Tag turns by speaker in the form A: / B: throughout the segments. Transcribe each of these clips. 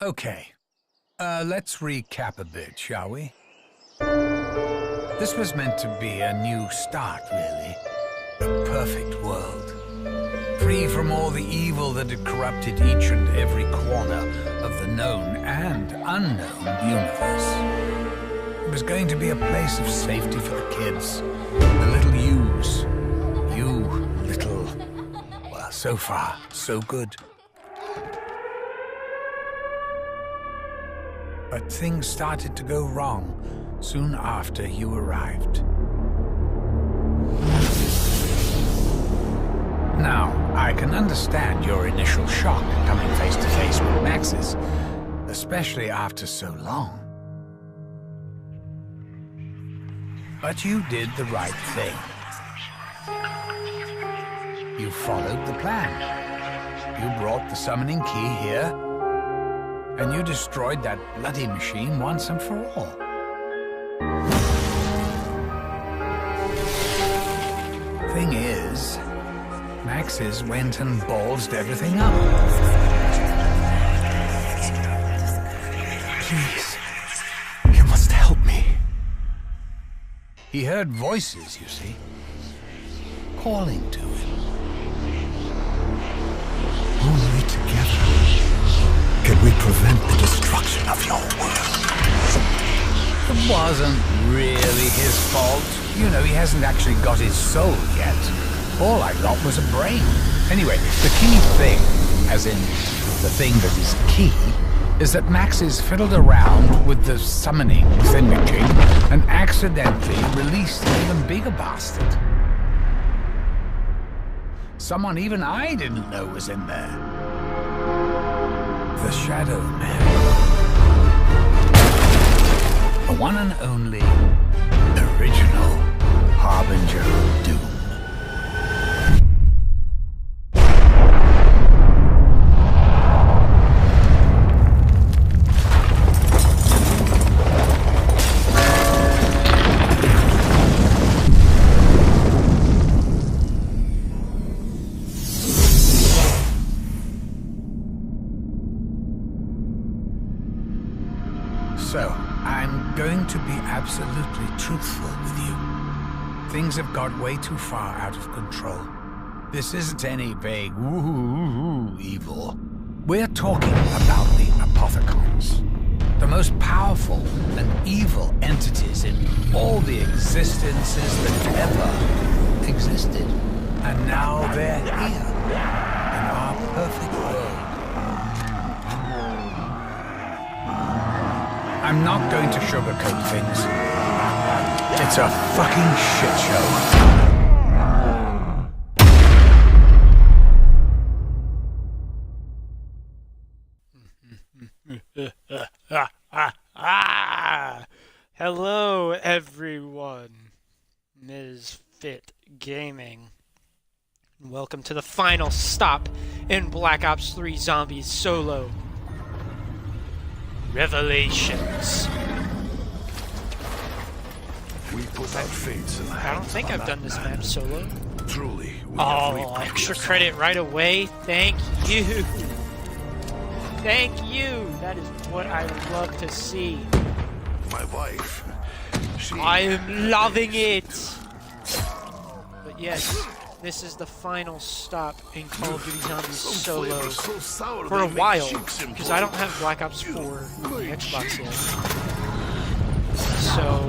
A: Okay, let's recap a bit, shall we? This was meant to be a new start, really. A perfect world. Free from all the evil that had corrupted each and every corner of the known and unknown universe. It was going to be a place of safety for the kids, the little yous. You, little... Well, so far, so good. But things started to go wrong soon after you arrived. Now, I can understand your initial shock coming face to face with Max's, especially after so long. But you did the right thing. You followed the plan. You brought the summoning key here, and you destroyed that bloody machine once and for all. Thing is, Max's went and ballsed everything up.
B: Please, you must help me.
A: He heard voices, you see, calling to him.
B: Only together can we prevent the destruction of your world.
A: It wasn't really his fault. You know, he hasn't actually got his soul yet. All I got was a brain. Anyway, the key thing, as in the thing that is key, is that Max has fiddled around with the summoning thingamajig and accidentally released an even bigger bastard. Someone even I didn't know was in there. The Shadow Man. The one and only original Harbinger of Doom. So, I'm going to be absolutely truthful with you. Things have got way too far out of control. This isn't any vague woo-hoo evil. We're talking about the Apothecons, the most powerful and evil entities in all the existences that ever existed. And now they're here, in our perfect world. I'm not going to sugarcoat things. It's a fucking shit show.
C: Hello, everyone. Misfit Gaming. Welcome to the final stop in Black Ops 3 Zombies Solo. Revelations.
D: We put our fates in the
C: I don't
D: hands
C: think
D: of
C: I've done this map solo.
D: Truly, we have
C: Oh,
D: reaped
C: extra
D: the
C: credit right away. Thank you. Thank you. That is what I love to see.
D: My wife. She
C: I am loving it. But yes, this is the final stop in Call of Duty Zombies Solo
D: flavors so sour
C: for
D: they
C: a
D: make
C: while,
D: cheeks
C: because I don't have Black Ops 4 on the Xbox yet. So,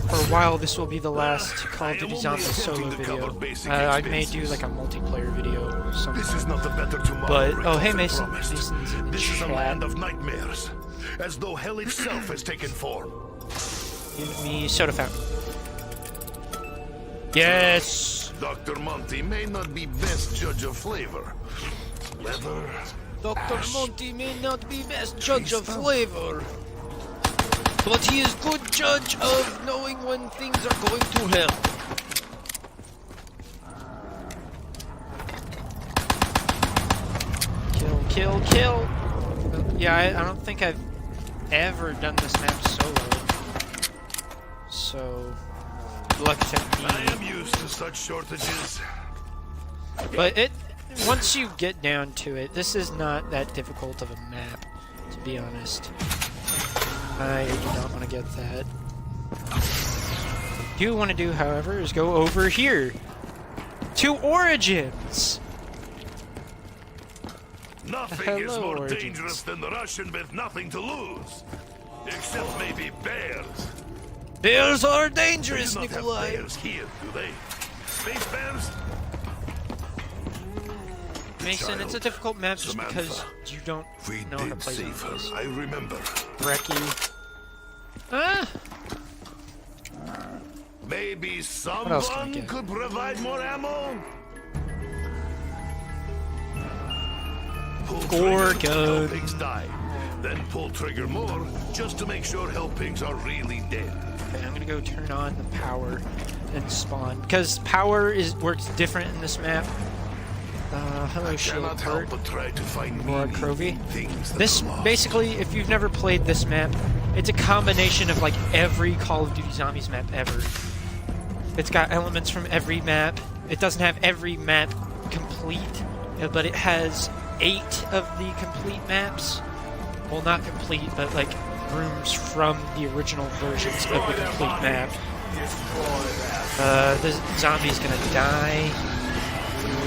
C: for a while, this will be the last Call of Duty Zombies Solo video. I may do like a multiplayer video or something.
D: This is not a better tomorrow.
C: But,
D: Rick
C: oh hey
D: often
C: Mason,
D: promised.
C: Mason's in the
D: This is a
C: chat.
D: land of nightmares, as though hell itself has taken form.
C: Give me soda fountain. Yes!
D: Dr. Monty may not be best judge of flavor. Leather.
C: Dr.
D: ash,
C: Monty may not be best judge of flavor, but he is good judge of knowing when things are going to hell. Kill, kill, kill! Yeah, I don't think I've ever done this map solo. So, lucky to
D: I am
C: me.
D: used to such shortages.
C: But once you get down to it, this is not that difficult of a map to to be honest. I do not want to get that. What I do want to do, however, is go over here to Origins.
D: Nothing is more
C: Origins.
D: dangerous than the Russian with nothing to lose. Except maybe bears.
C: Bears are
D: They
C: dangerous,
D: do not have
C: Nikolai.
D: bears here, do they? Space bears?
C: Mason, it's a difficult map just
D: Samantha,
C: because you don't
D: We
C: know how to
D: did
C: play
D: save her,
C: zombies.
D: I remember.
C: Brekkie. Ah!
D: Maybe
C: else can we
D: someone
C: get?
D: could provide more ammo? Pull
C: Gore
D: trigger,
C: gun.
D: Hellpigs die. Then pull trigger more, just to make sure Hellpigs are really dead.
C: Okay, I'm gonna go turn on the power and spawn because power works different in this map. Hello, shield
D: Cannot help
C: hurt.
D: but try to find
C: Or
D: meaning
C: Crovy.
D: in things that
C: This
D: are lost.
C: basically, if you've never played this map, it's a combination of like every Call of Duty Zombies map ever. It's got elements from every map. It doesn't have every map complete, but it has 8 of the complete maps. Well, not complete, but like rooms from the original versions of the complete map. The zombie's gonna die.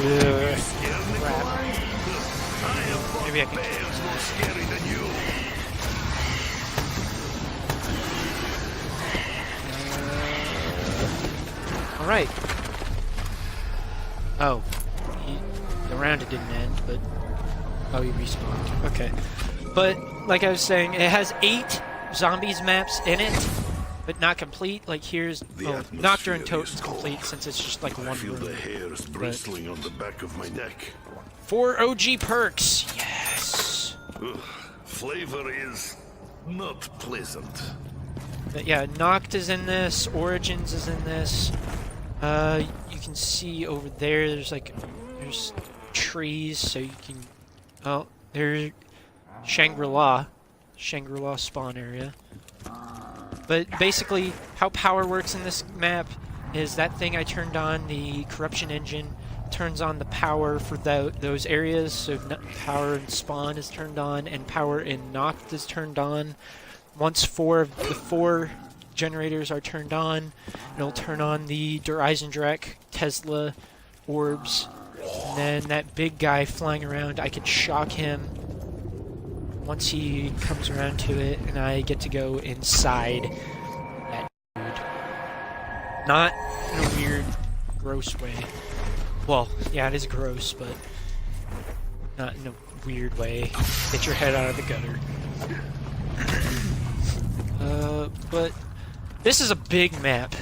C: Ugh, crap. Maybe I can.
D: Bears more scary than you.
C: All right. Oh, the round it didn't end, but oh, he respawned. Okay, but like I was saying, it has 8 zombies maps in it, but not complete. Like here's Nocturne and Tote's complete since it's just like
D: I
C: one
D: feel the
C: room.
D: hairs bristling on the back of my neck.
C: 4 OG perks. Yes.
D: Ugh, flavor is not pleasant.
C: But yeah, Noct is in this. Origins is in this. You can see over there. There's trees, so you can. Oh, there's Shangri-La spawn area. But basically, how power works in this map is that thing I turned on, the corruption engine, turns on the power for those areas. So power in spawn is turned on, and power in Noct is turned on. Once 4 of the 4 generators are turned on, it'll turn on the Der Eisendrache Tesla orbs. And then that big guy flying around, I can shock him once he comes around to it, and I get to go inside that dude. Not in a weird, gross way. Well, yeah, it is gross, but not in a weird way. Get your head out of the gutter. But this is a big map,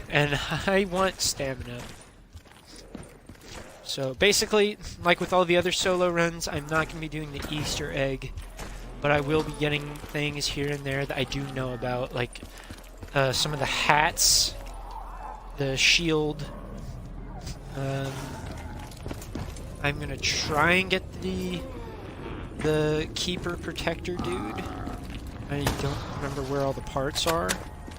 C: and I want stamina. So basically, like with all the other solo runs, I'm not going to be doing the Easter egg, but I will be getting things here and there that I do know about, like some of the hats, the shield. I'm going to try and get the Keeper Protector dude. I don't remember where all the parts are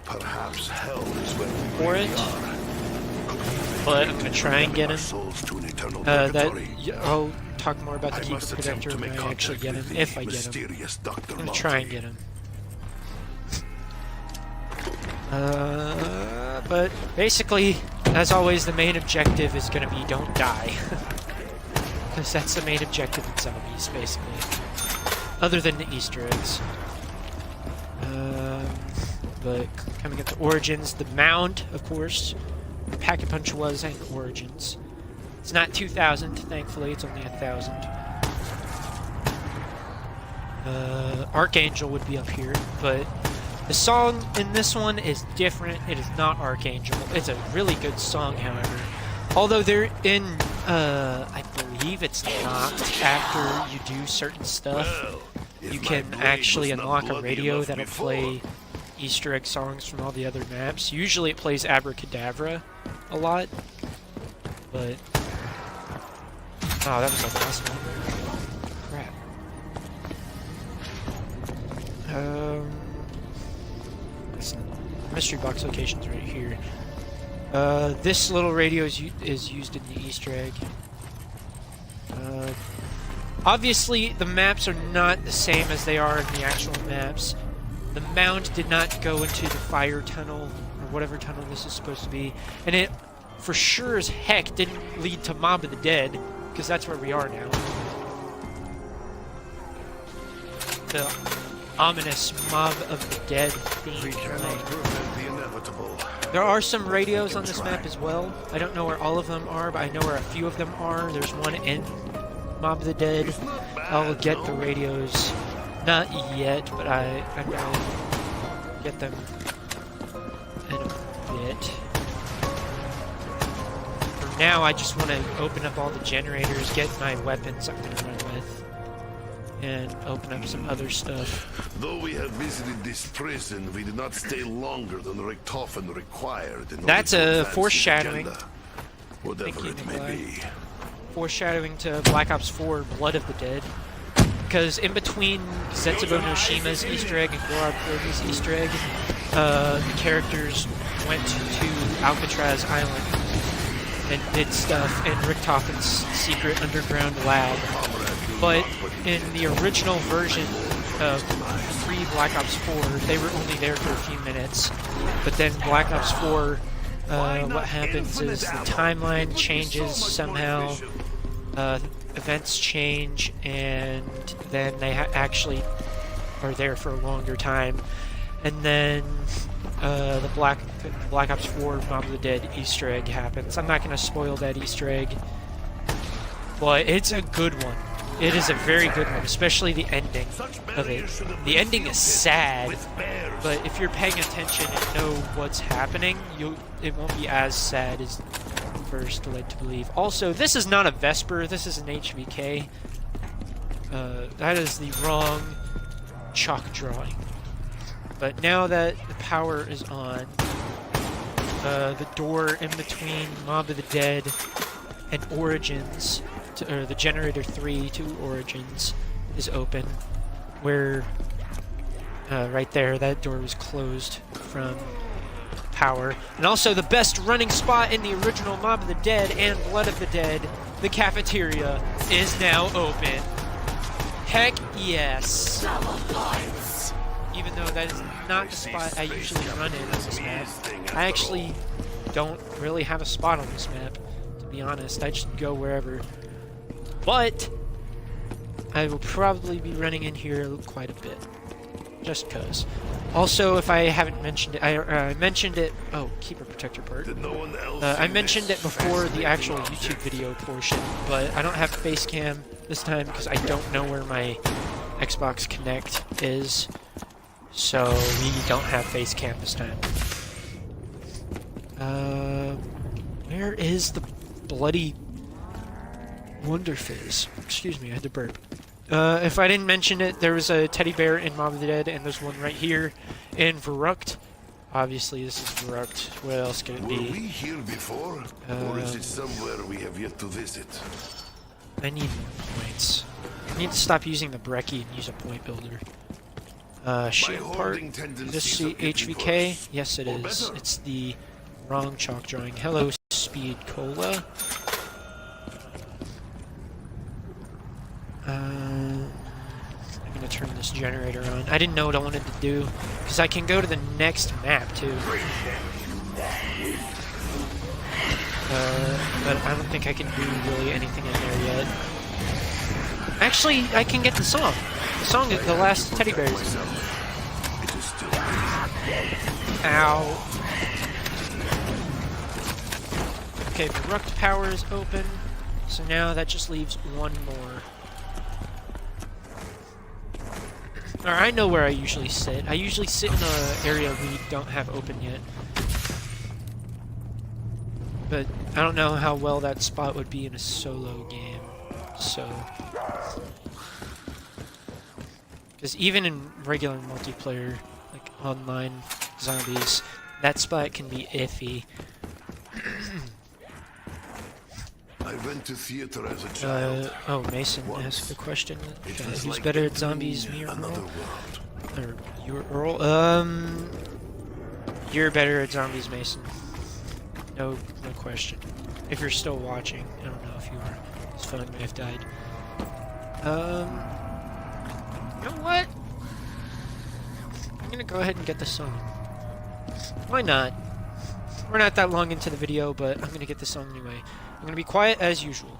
D: Perhaps hell is where we
C: for
D: really
C: it,
D: are.
C: but I'm gonna try and get
D: Our
C: him.
D: souls to an eternal purgatory.
C: I'll talk more about the
D: I
C: Keeper
D: must attempt
C: Protector
D: to
C: when
D: make
C: I actually
D: contact
C: get him,
D: with
C: if
D: the
C: I get him.
D: mysterious Dr.
C: I'm gonna try and
D: Monty.
C: get him. But basically, as always, the main objective is gonna be don't die. Because that's the main objective in zombies, basically. Other than the Easter eggs. But coming up to Origins, the Mound, of course. Pack-a-Punch was in Origins. It's not 2,000, thankfully, it's only 1,000. Archangel would be up here, but the song in this one is different. It is not Archangel. It's a really good song, however. Although they're in, I believe it's Noct after you do certain stuff.
D: Well, if
C: You
D: my
C: can
D: blade
C: actually
D: was not
C: unlock a
D: bloody
C: radio
D: enough
C: that'll
D: before,
C: play Easter egg songs from all the other maps. Usually it plays Abracadabra a lot, but oh, that was the last one. Crap. Listen, mystery box location's right here. This little radio is used in the Easter egg. Obviously, the maps are not the same as they are in the actual maps. The mound did not go into the fire tunnel, or whatever tunnel this is supposed to be, and it, for sure as heck, didn't lead to Mob of the Dead, because that's where we are now. The ominous Mob of the Dead theme. There are some radios on this map as well. I don't know where all of them are, but I know where a few of them are. There's one in Mob of the Dead. I'll get the radios. Not yet, but I will get them in a bit. For now, I just want to open up all the generators, get my weapons I'm going to run with, and open up some other stuff.
D: Though we have visited this prison, we did not stay longer than Richtofen required.
C: That's a foreshadowing.
D: Whatever it may be.
C: Foreshadowing to Black Ops 4 Blood of the Dead. Because in between Zetsubo no Shima's Easter egg and Gorab Kirby's Easter egg, the characters went to Alcatraz Island and did stuff in Richtofen's secret underground lab. But in the original version of pre-Black Ops 4, they were only there for a few minutes. But then Black Ops 4, what happens is the timeline changes somehow, events change, and then they actually are there for a longer time. And then the Black Ops 4 Mob of the Dead Easter egg happens. I'm not going to spoil that Easter egg, but it's a good one. It is a very good one, especially the ending of it. The ending is sad, but if you're paying attention and know what's happening, it won't be as sad as first led to believe. Also, this is not a Vesper, this is an HVK. That is the wrong chalk drawing. But now that the power is on, the door in between Mob of the Dead and Origins, or the Generator 3 to Origins, is open, where right there, that door was closed from power. And also the best running spot in the original Mob of the Dead and Blood of the Dead, the cafeteria, is now open. Heck yes! Even though that is not the spot I usually run in on this map. I actually don't really have a spot on this map, to be honest. I just go wherever. But I will probably be running in here quite a bit, just cause. Also, if I haven't mentioned it, I mentioned it. Oh, Keeper Protector part. I mentioned it before the actual YouTube video portion, but I don't have face cam this time because I don't know where my Xbox Kinect is, so we don't have face cam this time. Where is the bloody Wonder Fizz? Excuse me, I had to burp. If I didn't mention it, there was a teddy bear in Mob of the Dead, and there's one right here in Verrucht. Obviously, this is Verrucht. What else could it be?
D: Were we here before, or is it somewhere we have yet to visit?
C: I need more points. I need to stop using the Brecci and use a point builder. Shield part. Is this the HVK? Yes, it is. It's the wrong chalk drawing. Hello, Speed Cola. I'm gonna turn this generator on. I didn't know what I wanted to do, because I can go to the next map too. But I don't think I can do really anything in there yet. Actually, I can get the song. The song is the last teddy bear. Ow. Okay, Verrucht power is open, so now that just leaves one more. Alright, I know where I usually sit. I usually sit in an area we don't have open yet. But I don't know how well that spot would be in a solo game, so... Because even in regular multiplayer, like online zombies, that spot can be iffy.
D: I went to theater as a child.
C: Oh, Mason asked a question. Who's better at zombies, me or Earl? Or you or Earl? You're better at zombies, Mason. No question. If you're still watching, I don't know if you are. His phone may have died. You know what? I'm gonna go ahead and get the song. Why not? We're not that long into the video, but I'm gonna get the song anyway. I'm gonna be quiet as usual.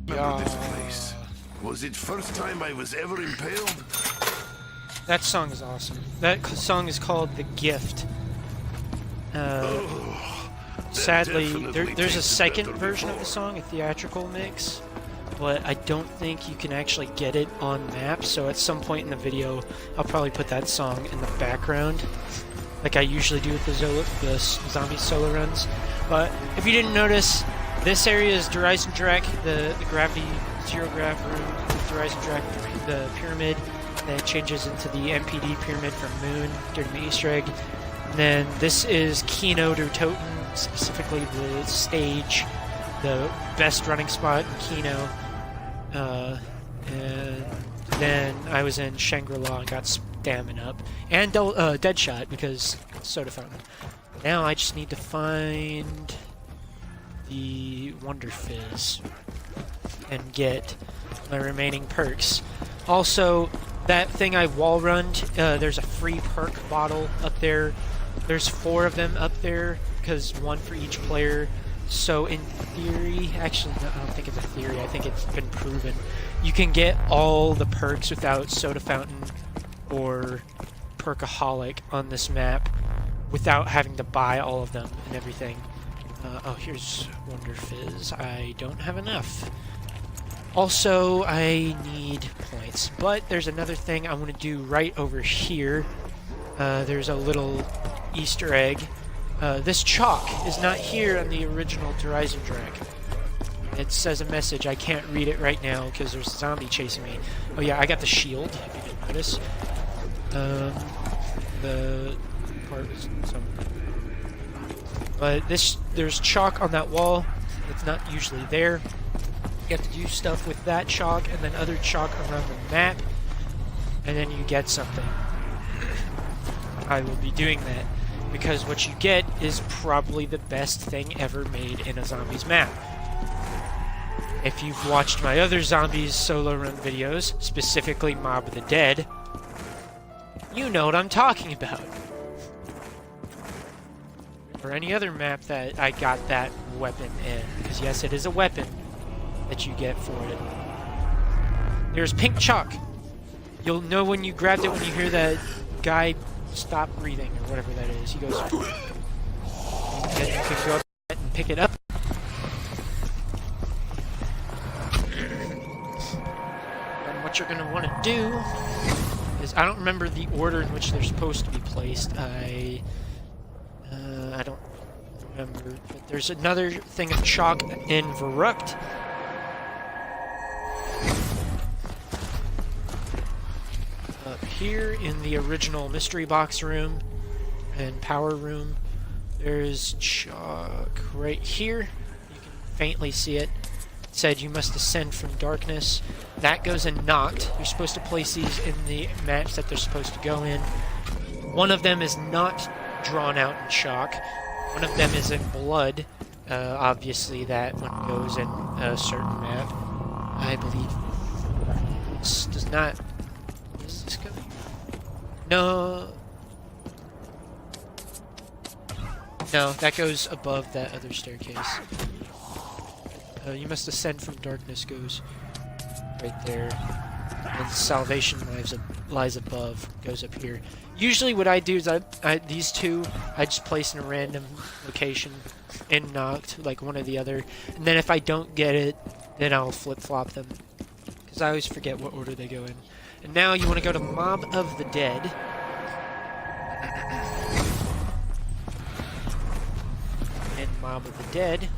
D: Remember this place? Was it first time I was ever impaled?
C: That song is awesome. That song is called The Gift. Sadly, there's a second version of the song, a theatrical mix, but I don't think you can actually get it on map, so at some point in the video, I'll probably put that song in the background, like I usually do with the zombie solo runs. But if you didn't notice, this area is Horizon Drac, the gravity, zero grav room, Horizon Drac, the pyramid, then it changes into the MPD pyramid from Moon during the Easter egg. And then this is Kino der Toten, specifically the stage, the best running spot in Kino. And then I was in Shangri-La and got stamina up. And Deadshot, because Soda Fountain. Now I just need to find the Wonder Fizz and get my remaining perks. Also, that thing I wall-runned, there's a free perk bottle up there. There's 4 of them up there, because 1 for each player. So in theory, actually, no, I don't think it's a theory, I think it's been proven. You can get all the perks without Soda Fountain or Perkaholic on this map without having to buy all of them and everything. Oh, here's Wonder Fizz. I don't have enough. Also, I need points, but there's another thing I want to do right over here. There's a little Easter egg. This chalk is not here on the original Horizon Drac. It says a message. I can't read it right now because there's a zombie chasing me. Oh yeah, I got the shield, if you didn't notice. The part was but there's chalk on that wall. It's not usually there. You have to do stuff with that chalk and then other chalk around the map, and then you get something. I will be doing that because what you get is probably the best thing ever made in a zombies map. If you've watched my other zombies solo run videos, specifically Mob of the Dead, you know what I'm talking about. Or any other map that I got that weapon in, because yes, it is a weapon that you get for it. There's pink chalk. You'll know when you grabbed it when you hear that guy stop breathing or whatever that is. He goes, and you can go up and pick it up. And what you're gonna want to do is, I don't remember the order in which they're supposed to be placed. I don't remember, but there's another thing of chalk in Verrupt. Up here in the original mystery box room and power room, there's chalk right here. You can faintly see it. It said you must ascend from darkness. That goes in Noct. You're supposed to place these in the maps that they're supposed to go in. One of them is not drawn out in chalk. One of them is in blood. Obviously that one goes in a certain map. I believe this does not... Is this going? No. No, that goes above that other staircase. You must ascend from darkness goes right there. And salvation lies above, goes up here. Usually what I do is these two, I just place in a random location in Noct, like one or the other. And then if I don't get it, then I'll flip-flop them. Because I always forget what order they go in. And now you want to go to Mob of the Dead. In Mob of the Dead,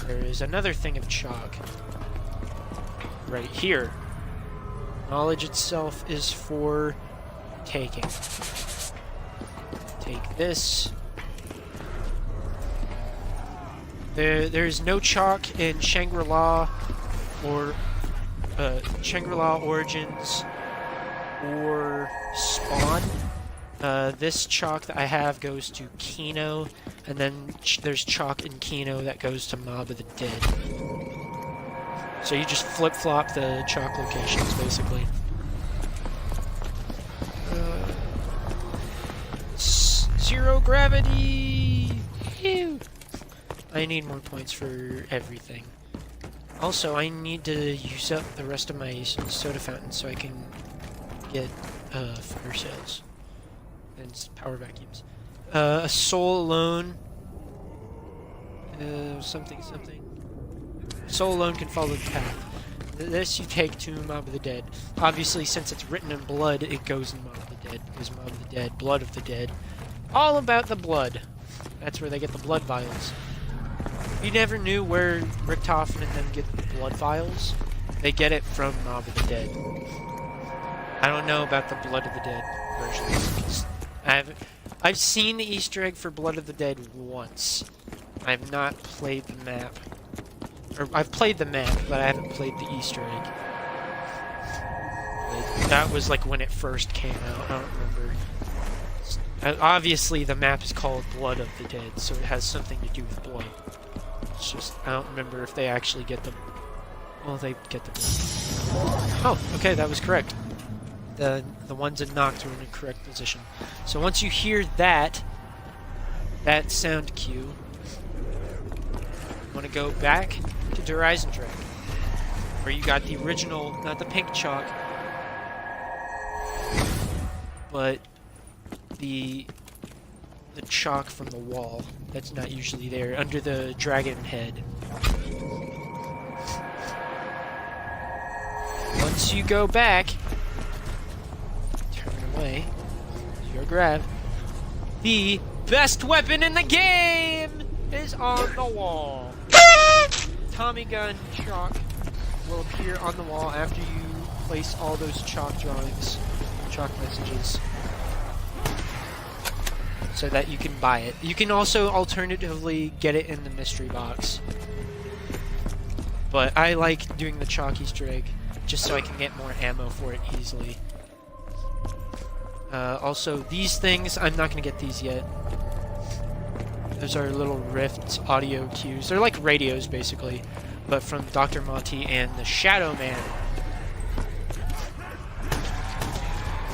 C: there is another thing of chalk. Right here. Knowledge itself is for taking. Take this. There's no chalk in Shangri-La or Shangri-La Origins or Spawn. This chalk that I have goes to Kino, and then there's chalk in Kino that goes to Mob of the Dead. So you just flip-flop the chalk locations, basically. Zero gravity! Ew. I need more points for everything. Also, I need to use up the rest of my soda fountain so I can get fire sales and power vacuums. A soul alone. Something. Soul alone can follow the path. This you take to Mob of the Dead. Obviously, since it's written in blood, it goes in Mob of the Dead, because Mob of the Dead, Blood of the Dead. All about the blood. That's where they get the blood vials. You never knew where Richtofen and them get the blood vials. They get it from Mob of the Dead. I don't know about the Blood of the Dead versions. I've seen the Easter egg for Blood of the Dead once. I've not played the map. Or I've played the map, but I haven't played the Easter egg. That was like when it first came out. I don't remember. Obviously, the map is called Blood of the Dead, so it has something to do with blood. It's just, I don't remember if they actually get the... Well, they get the blood. Oh, okay, that was correct. The ones in Noct were in the correct position. So once you hear that sound cue, you want to go back to Der Eisendrache, where you got the original, not the pink chalk, but the chalk from the wall that's not usually there, under the dragon head. Once you go back, turn away, your grab, the best weapon in the game is on the wall. Tommy gun chalk will appear on the wall after you place all those chalk drawings, chalk messages, so that you can buy it. You can also alternatively get it in the mystery box. But I like doing the chalk Easter egg just so I can get more ammo for it easily. Also, these things, I'm not going to get these yet. Those are little Rift audio cues. They're like radios, basically, but from Dr. Monty and the Shadow Man.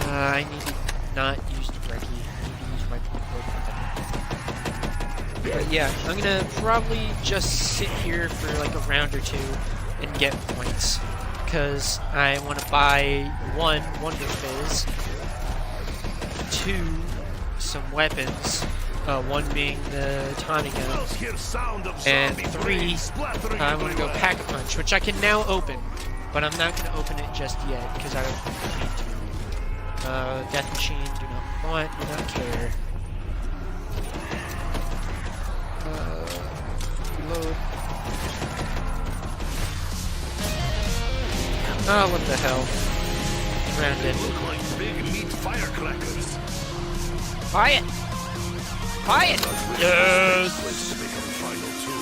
C: I need to not use the brekkie. I need to use my But yeah, I'm gonna probably just sit here for like a round or two and get points, because I want to buy one Wonder Fizz, two, some weapons, one being the Tommy gun, and three, I want to go Pack a Punch, which I can now open, but I'm not going to open it just yet, because I don't need to. Death Machine, do not want, do not care. Reload. Oh, what the hell. Grounded.
D: Look like big meat firecrackers.
C: Buy it! Buy it! Yes!
D: Let's make a final tune.